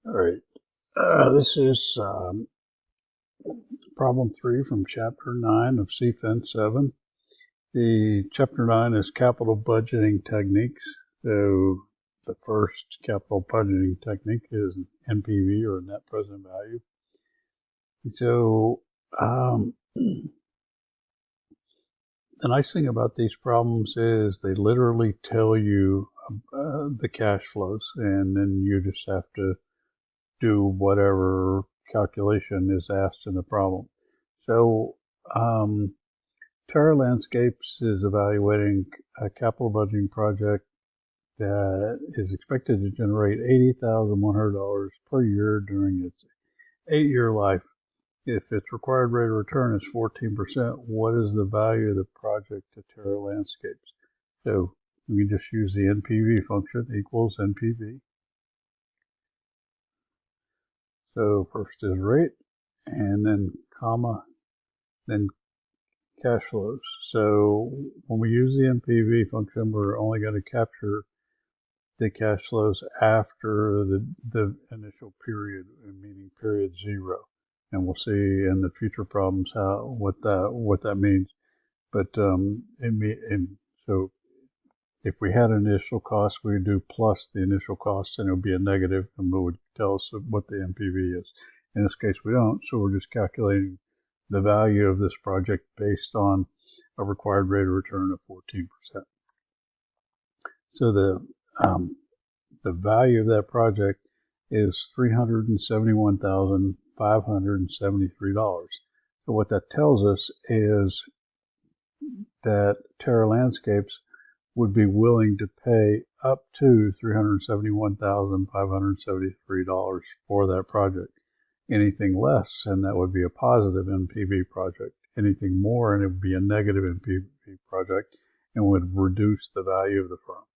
All right. This is problem 3 from chapter 9 of CFIN7. The chapter 9 is capital budgeting techniques. So the first capital budgeting technique is NPV, or net present value. So the nice thing about these problems is they literally tell you the cash flows, and then you just have to do whatever calculation is asked in the problem. So Terra Landscapes is evaluating a capital budgeting project that is expected to generate $80,100 per year during its 8-year life. If its required rate of return is 14%, what is the value of the project to Terra Landscapes? So we can just use the NPV function, equals NPV. So first is rate, and then comma, then cash flows. So when we use the NPV function, we're only going to capture the cash flows after the initial period, meaning period 0. And we'll see in the future problems what that means. But so if we had an initial cost, we would do plus the initial cost, and it would be a negative, and it would tell us what the NPV is. In this case, we don't, so we're just calculating the value of this project based on a required rate of return of 14%. So the value of that project is $371,573. So what that tells us is that Terra Landscapes would be willing to pay up to $371,573 for that project. Anything less, and that would be a positive NPV project. Anything more, and it would be a negative NPV project, and would reduce the value of the firm.